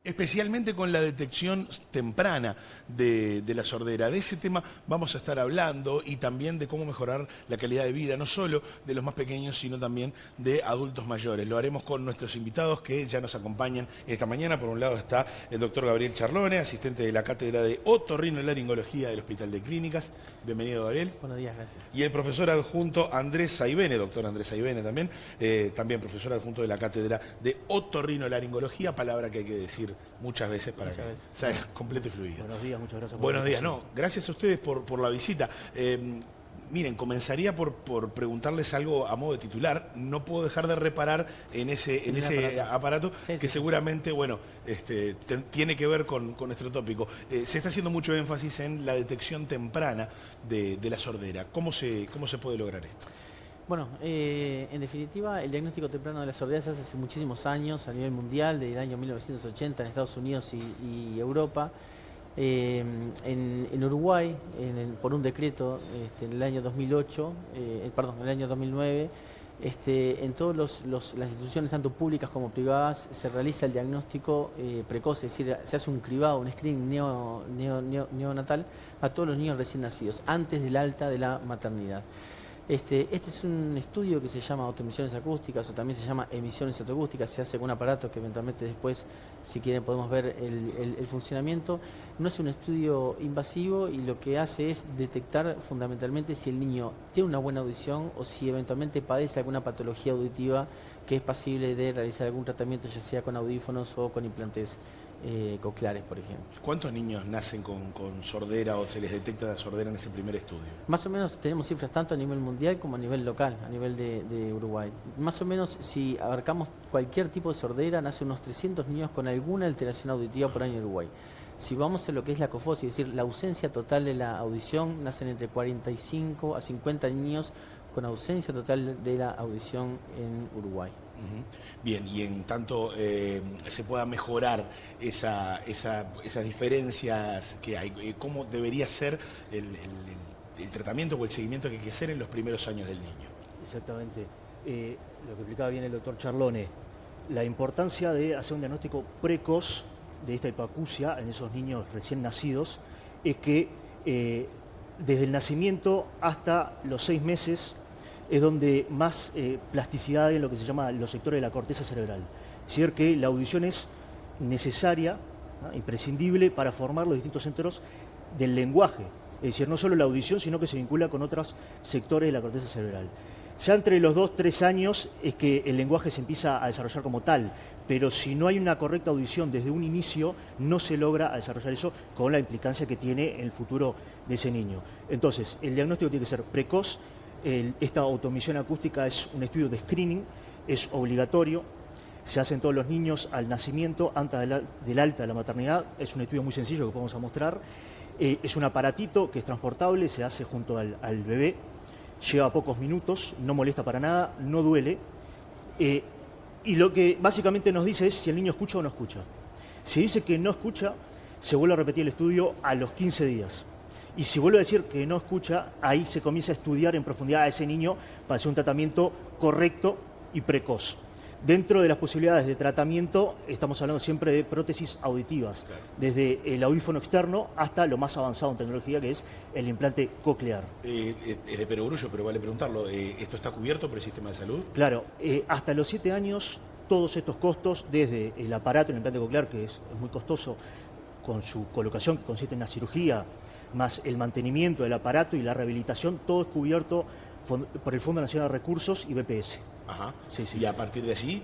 Especialmente con la detección temprana de la sordera. De ese tema vamos a estar hablando y también de cómo mejorar la calidad de vida, no solo de los más pequeños, sino también de adultos mayores. Lo haremos con nuestros invitados que ya nos acompañan esta mañana. Por un lado está el doctor Gabriel Charlone, asistente de la Cátedra de Otorrinolaringología del Hospital de Clínicas. Bienvenido, Gabriel. Buenos días, gracias. Y el profesor adjunto Andrés Saibene, doctor Andrés Saibene también, también profesor adjunto de la Cátedra de Otorrinolaringología, palabra que hay que decir muchas veces para que sea completo y fluido. Buenos días, muchas gracias. Buenos días, gracias a ustedes por la visita. Miren, comenzaría por preguntarles algo a modo de titular. No puedo dejar de reparar en ese aparato que seguramente, bueno, tiene que ver con nuestro tópico. Se está haciendo mucho énfasis en la detección temprana de la sordera. ¿Cómo se puede lograr esto? Bueno, en definitiva, el diagnóstico temprano de la sordera se hace hace muchísimos años a nivel mundial, desde el año 1980 en Estados Unidos y Europa. En Uruguay, por un decreto en el año 2008, en el año 2009, en todas las instituciones, tanto públicas como privadas, se realiza el diagnóstico precoz, es decir, se hace un cribado, un screening neonatal a todos los niños recién nacidos, antes del alta de la maternidad. Este es un estudio que se llama autoemisiones acústicas o también se llama emisiones autoacústicas. Se hace con un aparato que eventualmente después, si quieren, podemos ver el funcionamiento. No es un estudio invasivo y lo que hace es detectar fundamentalmente si el niño tiene una buena audición o si eventualmente padece alguna patología auditiva que es pasible de realizar algún tratamiento, ya sea con audífonos o con implantes cocleares, por ejemplo. ¿Cuántos niños nacen con sordera o se les detecta la sordera en ese primer estudio? Más o menos tenemos cifras tanto a nivel mundial como a nivel local, a nivel de Uruguay. Más o menos, si abarcamos cualquier tipo de sordera, nacen unos 300 niños con alguna alteración auditiva por año en Uruguay. Si vamos a lo que es la cofosis, es decir, la ausencia total de la audición, nacen entre 45 a 50 niños con ausencia total de la audición en Uruguay. Bien, y en tanto se pueda mejorar esas diferencias que hay, ¿cómo debería ser el tratamiento o el seguimiento que hay que hacer en los primeros años del niño? Exactamente. Lo que explicaba bien el doctor Charlone, la importancia de hacer un diagnóstico precoz de esta hipoacusia en esos niños recién nacidos es que desde el nacimiento hasta los 6 meses es donde más plasticidad hay en lo que se llama los sectores de la corteza cerebral. Es decir, que la audición es necesaria, ¿no?, imprescindible para formar los distintos centros del lenguaje. Es decir, no solo la audición, sino que se vincula con otros sectores de la corteza cerebral. Ya entre los 2-3 años es que el lenguaje se empieza a desarrollar como tal, pero si no hay una correcta audición desde un inicio, no se logra desarrollar eso con la implicancia que tiene en el futuro de ese niño. Entonces, el diagnóstico tiene que ser precoz. Esta autoemisión acústica es un estudio de screening, es obligatorio, se hace en todos los niños al nacimiento, antes del alta de la maternidad. Es un estudio muy sencillo que vamos a mostrar. Es un aparatito que es transportable, se hace junto al bebé, lleva pocos minutos, no molesta para nada, no duele. Y lo que básicamente nos dice es si el niño escucha o no escucha. Si dice que no escucha, se vuelve a repetir el estudio a los 15 días. Y si vuelve a decir que no escucha, ahí se comienza a estudiar en profundidad a ese niño para hacer un tratamiento correcto y precoz. Dentro de las posibilidades de tratamiento, estamos hablando siempre de prótesis auditivas, desde el audífono externo hasta lo más avanzado en tecnología, que es el implante coclear. Es de perogrullo, pero vale preguntarlo, ¿esto está cubierto por el sistema de salud? Claro, hasta los 7 años, todos estos costos, desde el aparato, el implante coclear, que es muy costoso, con su colocación, que consiste en una cirugía, más el mantenimiento del aparato y la rehabilitación, todo es cubierto por el Fondo Nacional de Recursos y BPS. Ajá. Sí. Y a partir de allí...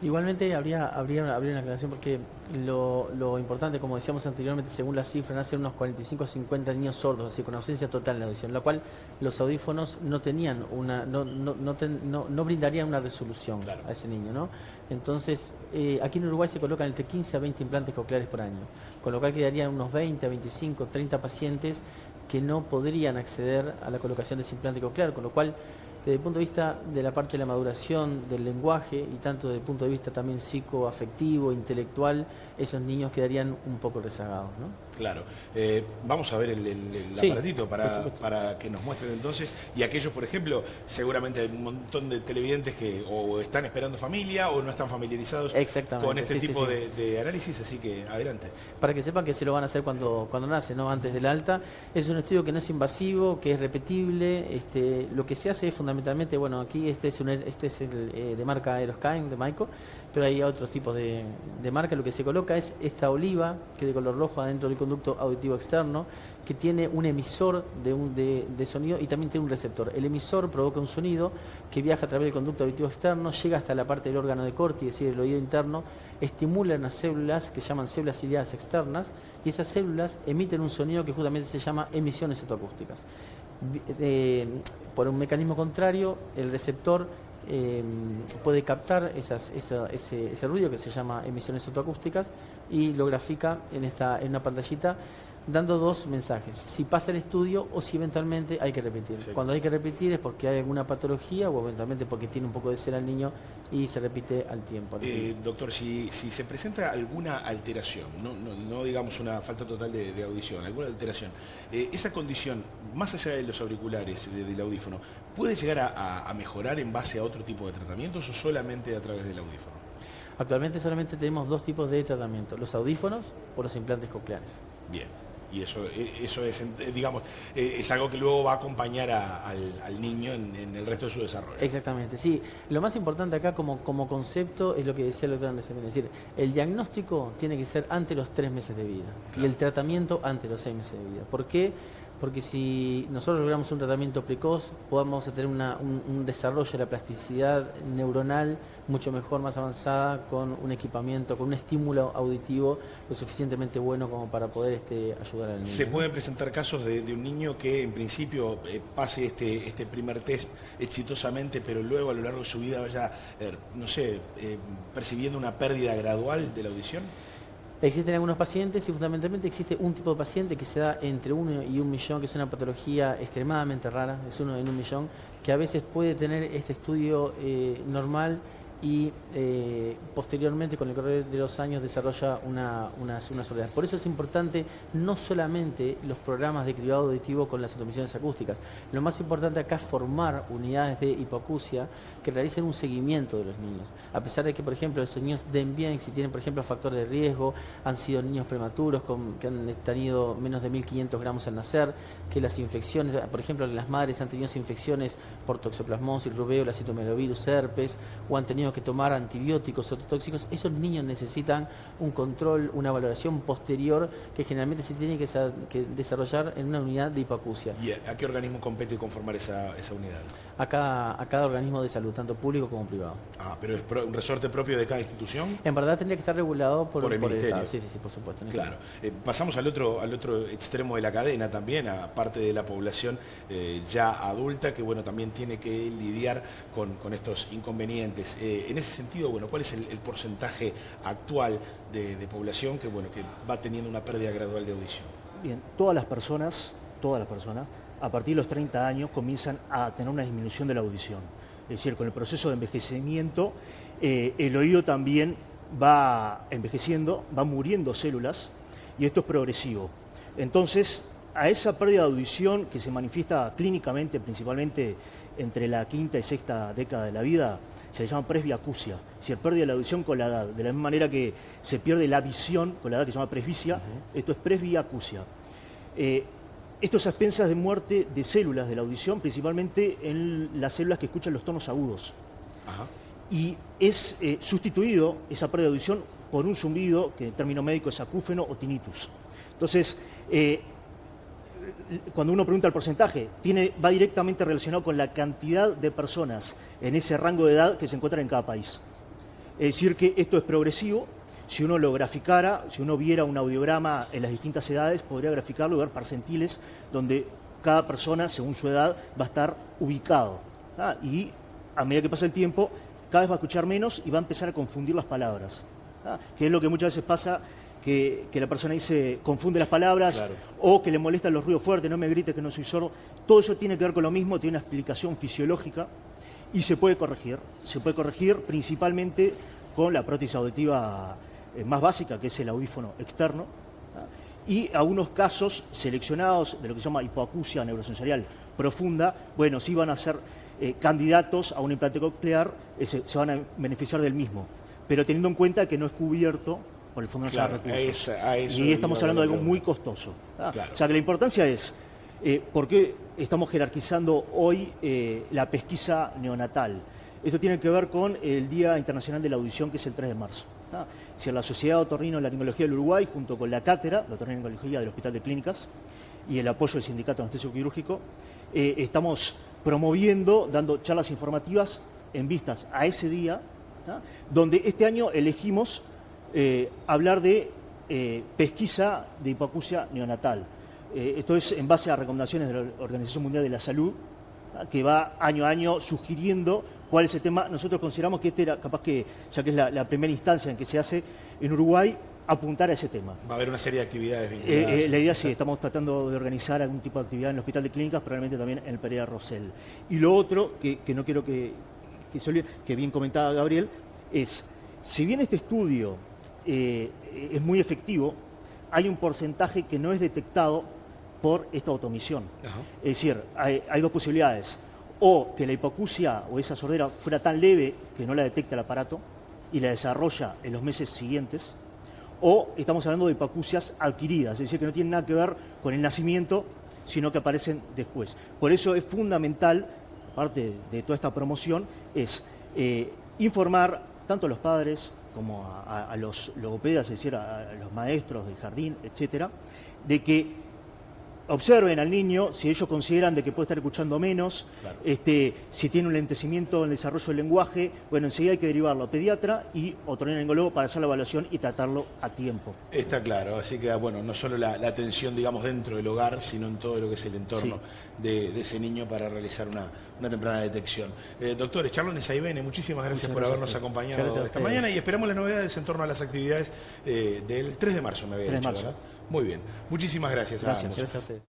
Igualmente habría una aclaración porque lo importante, como decíamos anteriormente, según las cifras, nacen unos 45 o 50 niños sordos, así con ausencia total en la audición, la cual los audífonos no tenían no brindarían una resolución a ese niño, ¿no? Entonces, aquí en Uruguay se colocan entre 15 a 20 implantes cocleares por año, con lo cual quedarían unos 20, 25, 30 pacientes que no podrían acceder a la colocación de ese implante coclear, con lo cual, desde el punto de vista de la parte de la maduración del lenguaje y tanto desde el punto de vista también psicoafectivo, intelectual, esos niños quedarían un poco rezagados, ¿no? Claro. Vamos a ver el Sí, aparatito por supuesto. para que nos muestren entonces. Y aquellos, por ejemplo, seguramente hay un montón de televidentes que o están esperando familia o no están familiarizados Exactamente, con este sí, sí, tipo sí. de análisis, así que adelante. Para que sepan que se lo van a hacer cuando nace, ¿no? Antes del alta. Es un estudio que no es invasivo, que es repetible. Lo que se hace es fundamentalmente, bueno, aquí este es el de marca Aeroskyne, de Maico, pero hay otros tipos de marca. Lo que se coloca es esta oliva, que de color rojo adentro del conducto auditivo externo, que tiene un emisor de sonido y también tiene un receptor. El emisor provoca un sonido que viaja a través del conducto auditivo externo, llega hasta la parte del órgano de Corti, es decir, el oído interno, estimula unas células que se llaman células ciliadas externas, y esas células emiten un sonido que justamente se llama emisiones otoacústicas. Por un mecanismo contrario, el receptor puede captar ese ruido que se llama emisiones otoacústicas y lo grafica en una pantallita, dando dos mensajes: si pasa el estudio o si eventualmente hay que repetir. Sí. Cuando hay que repetir es porque hay alguna patología o eventualmente porque tiene un poco de cera al niño y se repite al tiempo. Doctor, si se presenta alguna alteración, no digamos una falta total de audición, alguna alteración, esa condición, más allá de los auriculares, del audífono, ¿puede llegar a mejorar en base a otro tipo de tratamientos o solamente a través del audífono? Actualmente solamente tenemos dos tipos de tratamiento: los audífonos o los implantes cocleares. Bien. Y eso es, digamos, es algo que luego va a acompañar al niño en el resto de su desarrollo. Exactamente, sí. Lo más importante acá como concepto es lo que decía el doctor Andrés, es decir, el diagnóstico tiene que ser ante los 3 meses de vida y el tratamiento ante los 6 meses de vida. ¿Por qué? Porque si nosotros logramos un tratamiento precoz, podamos tener un desarrollo de la plasticidad neuronal mucho mejor, más avanzada, con un equipamiento, con un estímulo auditivo lo suficientemente bueno como para poder ayudar al niño. ¿Se pueden presentar casos de un niño que en principio pase este primer test exitosamente, pero luego a lo largo de su vida vaya, percibiendo una pérdida gradual de la audición? Existen algunos pacientes y fundamentalmente existe un tipo de paciente que se da entre 1 y 1 millón, que es una patología extremadamente rara, es 1 en 1 millón, que a veces puede tener este estudio normal y posteriormente, con el correr de los años, desarrolla una soledad. Por eso es importante no solamente los programas de cribado auditivo con las emisiones acústicas. Lo más importante acá es formar unidades de hipoacusia que realicen un seguimiento de los niños. A pesar de que, por ejemplo, esos niños den bien, si tienen, por ejemplo, factores de riesgo, han sido niños prematuros que han tenido menos de 1.500 gramos al nacer, que las infecciones, por ejemplo, las madres han tenido infecciones por toxoplasmosis, rubéola, citomegalovirus, herpes, o han tenido que tomar antibióticos ototóxicos. Esos niños necesitan un control, una valoración posterior que generalmente se tiene que desarrollar en una unidad de hipoacusia. ¿Y a qué organismo compete conformar esa unidad? A cada organismo de salud, tanto público como privado. Ah, pero es un resorte propio de cada institución. En verdad tendría que estar regulado por el Ministerio. Estado. Sí, por supuesto. Claro. Pasamos al otro extremo de la cadena también, aparte de la población ya adulta, que bueno, también tiene que lidiar con estos inconvenientes. En ese sentido, bueno, ¿cuál es el porcentaje actual de población que va teniendo una pérdida gradual de audición? Bien, todas las personas, a partir de los 30 años comienzan a tener una disminución de la audición. Es decir, con el proceso de envejecimiento, el oído también va envejeciendo, va muriendo células, y esto es progresivo. Entonces, a esa pérdida de audición que se manifiesta clínicamente, principalmente entre la quinta y sexta década de la vida, se le llama presbiacusia, es decir, pérdida de la audición con la edad. De la misma manera que se pierde la visión con la edad, que se llama presbicia, esto es presbiacusia. Esto es a expensas de muerte de células de la audición, principalmente en las células que escuchan los tonos agudos. Ajá. Y es sustituido esa pérdida de audición por un zumbido, que en término médico es acúfeno o tinnitus. Entonces, cuando uno pregunta el porcentaje, va directamente relacionado con la cantidad de personas en ese rango de edad que se encuentran en cada país. Es decir, que esto es progresivo. Si uno lo graficara, si uno viera un audiograma en las distintas edades, podría graficarlo y ver percentiles donde cada persona, según su edad, va a estar ubicado. Y a medida que pasa el tiempo, cada vez va a escuchar menos y va a empezar a confundir las palabras. Que es lo que muchas veces pasa, que la persona confunde las palabras, claro, o que le molestan los ruidos fuertes, no me grites que no soy sordo. Todo eso tiene que ver con lo mismo, tiene una explicación fisiológica y se puede corregir. Se puede corregir principalmente con la prótesis auditiva más básica, que es el audífono externo, y algunos casos seleccionados de lo que se llama hipoacusia neurosensorial profunda, bueno, sí van a ser candidatos a un implante coclear, se van a beneficiar del mismo, pero teniendo en cuenta que no es cubierto por el Fondo Nacional de Recursos. A eso Y estamos hablando de algo muy pregunta. costoso. Claro. O sea que la importancia es, ¿por qué estamos jerarquizando hoy la pesquisa neonatal? Esto tiene que ver con el Día Internacional de la Audición, que es el 3 de marzo. Si la Sociedad de Otorrinolaringología del Uruguay, junto con la cátedra de otorrinolaringología del Hospital de Clínicas y el apoyo del Sindicato Anestésico Quirúrgico, estamos promoviendo, dando charlas informativas en vistas a ese día, donde este año elegimos hablar de pesquisa de hipoacusia neonatal. Esto es en base a recomendaciones de la Organización Mundial de la Salud, que va año a año sugiriendo cuál es el tema. Nosotros consideramos que este era capaz que, ya que es la primera instancia en que se hace en Uruguay, apuntar a ese tema. Va a haber una serie de actividades vinculadas. La idea sí, estamos tratando de organizar algún tipo de actividad en el Hospital de Clínicas, probablemente también en el Pereira Rosell. Y lo otro, que no quiero que se olvide, que bien comentaba Gabriel, es, si bien este estudio es muy efectivo, hay un porcentaje que no es detectado por esta automisión. Ajá. Es decir, hay dos posibilidades. O que la hipoacusia o esa sordera fuera tan leve que no la detecta el aparato y la desarrolla en los meses siguientes, o estamos hablando de hipoacusias adquiridas, es decir, que no tienen nada que ver con el nacimiento, sino que aparecen después. Por eso es fundamental, aparte de toda esta promoción, es informar tanto a los padres como a los logopedas, es decir, a los maestros del jardín, etcétera, de que observen al niño si ellos consideran de que puede estar escuchando menos, Claro. Si tiene un lentecimiento en el desarrollo del lenguaje, bueno, enseguida hay que derivarlo a pediatra y otorrinolaringólogo para hacer la evaluación y tratarlo a tiempo. Está claro, así que bueno, no solo la atención, digamos, dentro del hogar, sino en todo lo que es el entorno de ese niño para realizar una temprana detección. Doctores, Charlones Aivene, muchísimas gracias por habernos acompañado Gracias a esta ustedes. mañana y esperamos las novedades en torno a las actividades del 3 de marzo, me había 3 de dicho, marzo. ¿verdad? Muy bien, muchísimas gracias. Gracias. ambos. Gracias a ustedes.